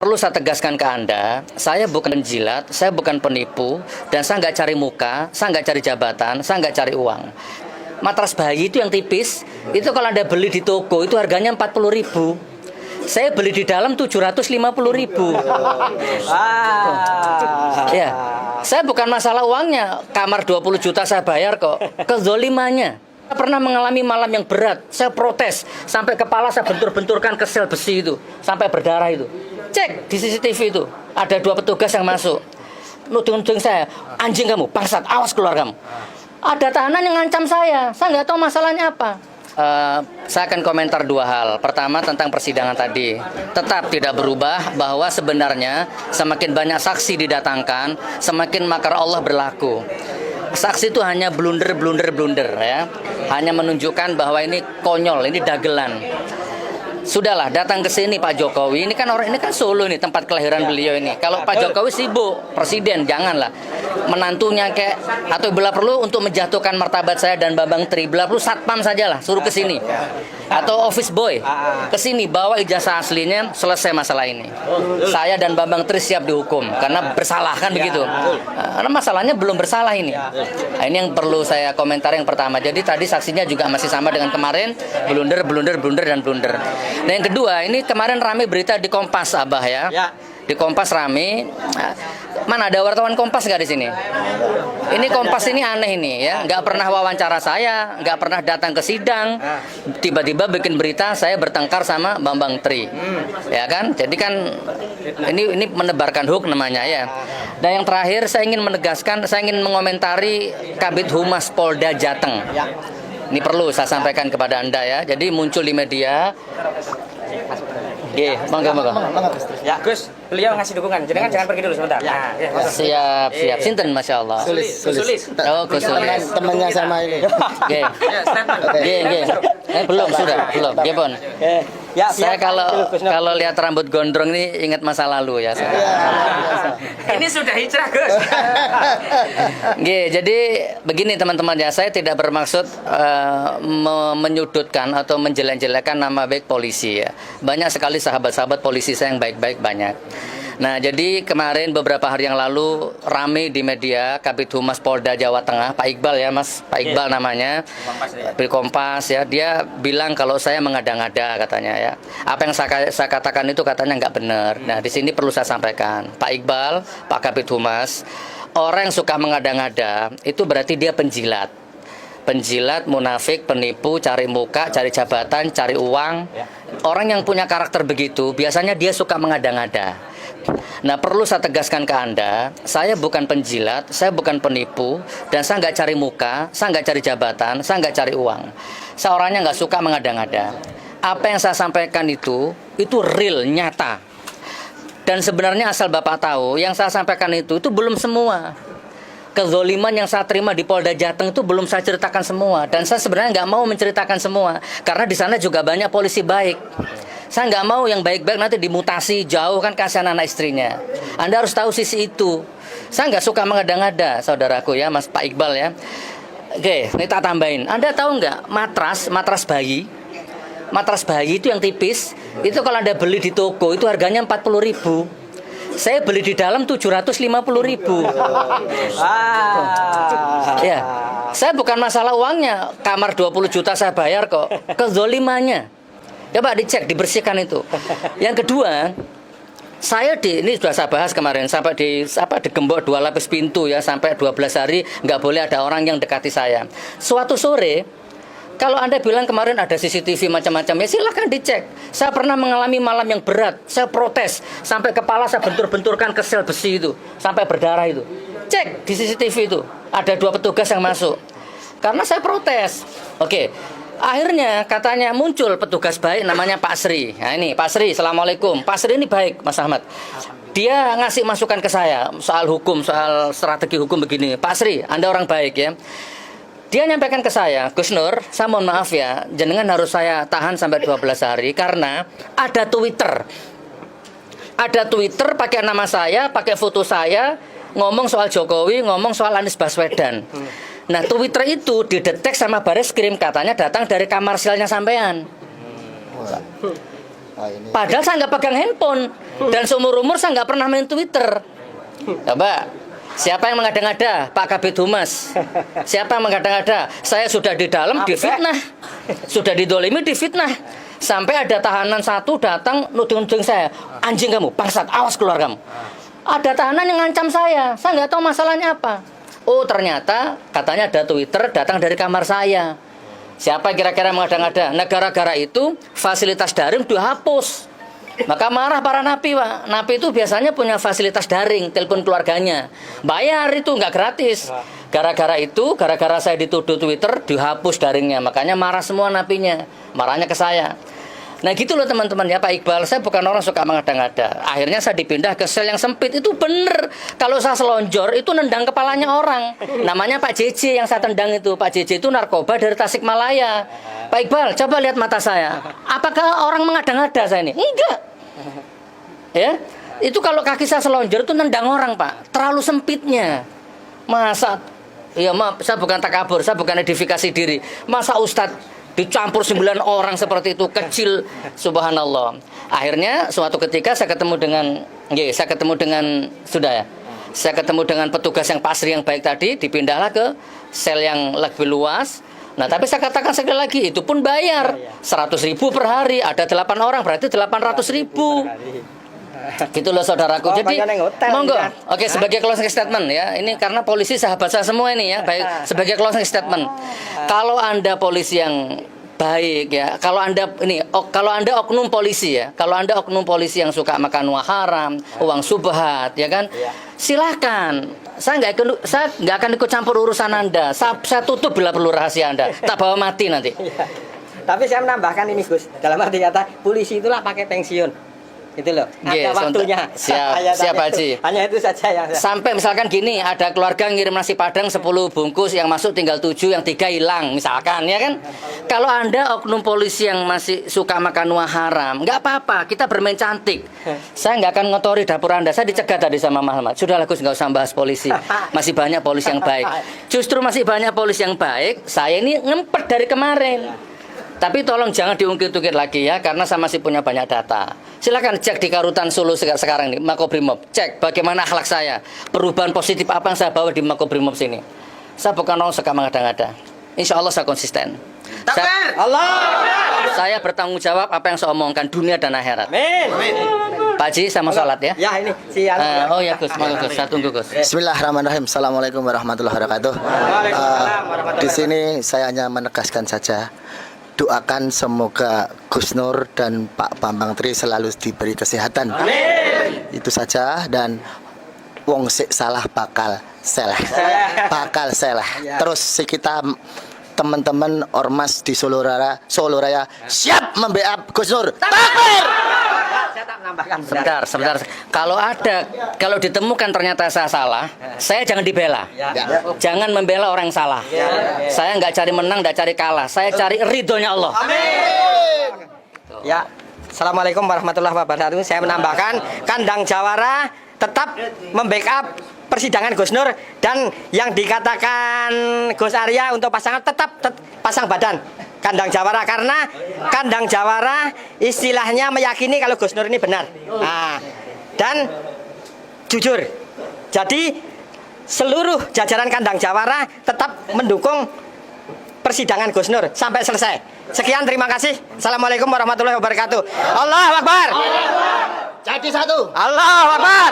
Perlu saya tegaskan ke Anda, saya bukan penjilat, saya bukan penipu, dan saya nggak cari muka, saya nggak cari jabatan, saya nggak cari uang. Matras bayi itu yang tipis, itu kalau Anda beli di toko, itu harganya 40.000. Saya beli di dalam 750.000. Ya, saya bukan masalah uangnya, kamar 20 juta saya bayar kok, kezolimannya. Saya pernah mengalami malam yang berat, saya protes, sampai kepala saya bentur-benturkan ke sel besi itu, sampai berdarah itu. Cek di CCTV itu, ada 2 petugas yang masuk, nuding saya, anjing kamu, bangsat, awas keluar kamu. Ada tahanan yang ngancam saya nggak tahu masalahnya apa. Saya akan komentar 2 hal. Pertama tentang persidangan tadi, tetap tidak berubah bahwa sebenarnya semakin banyak saksi didatangkan, semakin makar Allah berlaku. Saksi itu hanya blunder ya, hanya menunjukkan bahwa ini konyol, ini dagelan. Sudahlah, datang ke sini Pak Jokowi. Ini kan Solo nih, tempat kelahiran beliau ini. Kalau Pak Jokowi sibuk, presiden janganlah. Menantunya kayak atau bila perlu untuk menjatuhkan martabat saya dan Bambang Tri, bila perlu satpam sajalah, suruh ke sini. Atau office boy ke sini bawa ijazah aslinya, selesai masalah ini. Saya dan Bambang Tri siap dihukum karena bersalah kan begitu. Karena masalahnya belum bersalah ini. Nah, ini yang perlu saya komentar yang pertama. Jadi tadi saksinya juga masih sama dengan kemarin, blunder dan blunder. Nah yang kedua, ini kemarin rame berita di Kompas Abah ya. Di Kompas rame. Mana ada wartawan Kompas nggak di sini? Ini Kompas ini aneh ini ya, nggak pernah wawancara saya, nggak pernah datang ke sidang, tiba-tiba bikin berita saya bertengkar sama Bambang Tri, ya kan? Jadi kan ini menebarkan hoax namanya ya. Dan yang terakhir saya ingin menegaskan, saya ingin mengomentari Kabid Humas Polda Jateng. Ini perlu saya sampaikan kepada Anda ya. Jadi muncul di media. Monggo. Ya, Gus, beliau ngasih dukungan. Jangan pergi dulu sebentar. Ya. Siap. Sinten Masya Allah. Sulis. Oh, Gus Sulis. Temannya sama ini. Belum. Dia pun. Saya kalau lihat rambut gondrong ini ingat masa lalu ya. Ini sudah hijrah, Gus. Jadi begini teman-teman ya, saya tidak bermaksud menyudutkan atau menjelek-jelekan nama baik polisi ya. Banyak sekali sahabat-sahabat polisi saya yang baik-baik banyak. Nah, jadi kemarin beberapa hari yang lalu rame di media Kabid Humas Polda Jawa Tengah, Pak Iqbal ya, Mas, Pak Iqbal namanya, di Kompas ya, dia bilang kalau saya mengada-ngada katanya ya. Apa yang saya katakan itu katanya nggak benar. Nah, di sini perlu saya sampaikan, Pak Iqbal, Pak Kabid Humas, orang yang suka mengada-ngada itu berarti dia penjilat. Penjilat, munafik, penipu, cari muka, cari jabatan, cari uang. Orang yang punya karakter begitu biasanya dia suka mengada-ngada. Nah, perlu saya tegaskan ke Anda, saya bukan penjilat, saya bukan penipu, dan saya nggak cari muka, saya nggak cari jabatan, saya nggak cari uang. Saya orangnya nggak suka mengada-ngada. Apa yang saya sampaikan itu real, nyata. Dan sebenarnya asal Bapak tahu, yang saya sampaikan itu belum semua. Kezoliman yang saya terima di Polda Jateng itu belum saya ceritakan semua. Dan saya sebenarnya nggak mau menceritakan semua, karena di sana juga banyak polisi baik. Saya nggak mau yang baik-baik nanti dimutasi jauh, kan kasihan anak istrinya. Anda harus tahu sisi itu. Saya nggak suka mengada-ngada, saudaraku ya, Mas Pak Iqbal ya. Oke, ini tak tambahin. Anda tahu nggak matras bayi? Matras bayi itu yang tipis, itu kalau Anda beli di toko itu harganya 40.000. Saya beli di dalam 750.000. Ya, saya bukan masalah uangnya, kamar 20 juta saya bayar kok, kezolimannya. Coba dicek, dibersihkan itu. Yang kedua, ini sudah saya bahas kemarin, sampai digembok 2 lapis pintu ya, sampai 12 hari nggak boleh ada orang yang dekati saya. Suatu sore, kalau Anda bilang kemarin ada CCTV macam-macam, ya silahkan dicek. Saya pernah mengalami malam yang berat, saya protes, sampai kepala saya bentur-benturkan ke sel besi itu, sampai berdarah itu. Cek di CCTV itu, ada 2 petugas yang masuk. Karena saya protes. Oke. Akhirnya katanya muncul petugas baik namanya Pak Sri. Nah ini Pak Sri, Assalamualaikum. Pak Sri ini baik, Mas Ahmad. Dia ngasih masukan ke saya soal hukum, soal strategi hukum begini. Pak Sri, Anda orang baik ya. Dia nyampaikan ke saya, Gus Nur, saya mohon maaf ya, jenengan harus saya tahan sampai 12 hari karena ada Twitter. Ada Twitter pakai nama saya, pakai foto saya, ngomong soal Jokowi, ngomong soal Anies Baswedan. Nah, Twitter itu didetek sama Bareskrim, katanya datang dari kamar selnya sampean. Padahal saya nggak pegang handphone dan seumur umur saya nggak pernah main Twitter. Coba, siapa yang mengada-ngada? Pak Kabid Humas. Siapa yang mengada-ngada? Saya sudah di dalam difitnah, sudah didolimi difitnah. Sampai ada tahanan satu datang nuding-nuding saya, anjing kamu, bangsat, awas keluar kamu. Ada tahanan yang ngancam saya nggak tahu masalahnya apa. Oh ternyata katanya ada Twitter datang dari kamar saya. Siapa kira-kira mengada-ngada? Nah gara-gara itu fasilitas daring dihapus. Maka marah para napi, Pak. Napi itu biasanya punya fasilitas daring, telepon keluarganya. Bayar itu, nggak gratis. Gara-gara itu, gara-gara saya dituduh Twitter, dihapus daringnya. Makanya marah semua napinya. Marahnya ke saya. Nah gitu loh teman-teman ya Pak Iqbal, saya bukan orang suka mengada-ngada. Akhirnya saya dipindah ke sel yang sempit. Itu bener, kalau saya selonjor itu nendang kepalanya orang. Namanya Pak JJ yang saya tendang itu. Pak JJ itu narkoba dari Tasikmalaya. Pak Iqbal, coba lihat mata saya. Apakah orang mengada-ngada saya ini? Enggak. Ya, itu kalau kaki saya selonjor itu nendang orang Pak. Terlalu sempitnya. Masa, ya maaf, saya bukan takabur, saya bukan edifikasi diri. Masa Ustadz dicampur 9 orang seperti itu, kecil, subhanallah. Akhirnya suatu ketika saya ketemu dengan saya ketemu dengan petugas yang pasri yang baik tadi, dipindahlah ke sel yang lebih luas. Nah tapi saya katakan sekali lagi, itu pun bayar 100.000 per hari, ada 8 orang berarti 800.000. Gitu loh saudaraku. Jadi monggo. Oke, sebagai closing statement ya. Ini karena polisi sahabat saya semua ini ya. Baik, sebagai closing statement. Kalau Anda polisi yang baik ya, kalau Anda oknum polisi ya, kalau Anda oknum polisi yang suka makan uang haram, uang subhat ya kan, silakan. Saya nggak akan ikut campur urusan Anda. Saya tutup bila perlu rahasia Anda. Tak bawa mati nanti. Tapi saya menambahkan ini Gus, dalam arti kata polisi itulah pakai pensiun. Itu loh, ada waktunya. Siap Haji. Hanya itu saja yang sampai misalkan gini, ada keluarga ngirim nasi padang 10 bungkus, yang masuk tinggal 7, yang 3 hilang misalkan ya kan. Kalau Anda oknum polisi yang masih suka makan uang haram, nggak apa-apa, kita bermain cantik. Saya nggak akan ngotori dapur Anda. Saya dicegah tadi sama Muhammad. Sudahlah Gus, nggak usah bahas polisi. Masih banyak polisi yang baik. Justru masih banyak polisi yang baik. Saya ini ngempet dari kemarin. Tapi tolong jangan diungkit-ungkit lagi ya, karena saya masih punya banyak data. Silakan cek di Karutan Solo sekarang ini, Makobrimob. Cek bagaimana akhlak saya, perubahan positif apa yang saya bawa di Makobrimob sini. Saya bukan orang suka mengada-ngada. Insya Allah saya konsisten. Saya bertanggung jawab apa yang saya omongkan dunia dan akhirat. Amin. Pak Haji, saya mau sholat ya. Ya ini oh ya Gus, mau Gus, saya tunggu Gus. Bismillahirrahmanirrahim. Assalamualaikum warahmatullahi wabarakatuh. Di sini saya hanya menegaskan saja, doakan semoga Gus Nur dan Pak Bambang Tri selalu diberi kesehatan. Amin. Itu saja, dan wong sik salah bakal salah. Bakal salah. Terus si kita teman-teman ormas di Solo Raya siap membackup Gus Nur. Takbir. saya tak menambahkan. Sebentar. Kalau ditemukan ternyata saya salah, saya jangan dibela. Jangan membela orang yang salah. Saya nggak cari menang, nggak cari kalah. Saya cari ridhonya Allah. Amin. Ya, assalamualaikum warahmatullahi wabarakatuh. Saya menambahkan, Kandang Jawara tetap membackup persidangan Gus Nur, dan yang dikatakan Gus Arya untuk pasangan tetap pasang badan Kandang Jawara, karena Kandang Jawara istilahnya meyakini kalau Gus Nur ini benar. Nah, dan jujur. Jadi seluruh jajaran Kandang Jawara tetap mendukung persidangan Gus Nur sampai selesai. Sekian, terima kasih. Assalamualaikum warahmatullahi wabarakatuh. Allahu Akbar. Jadi satu. Allahu Akbar.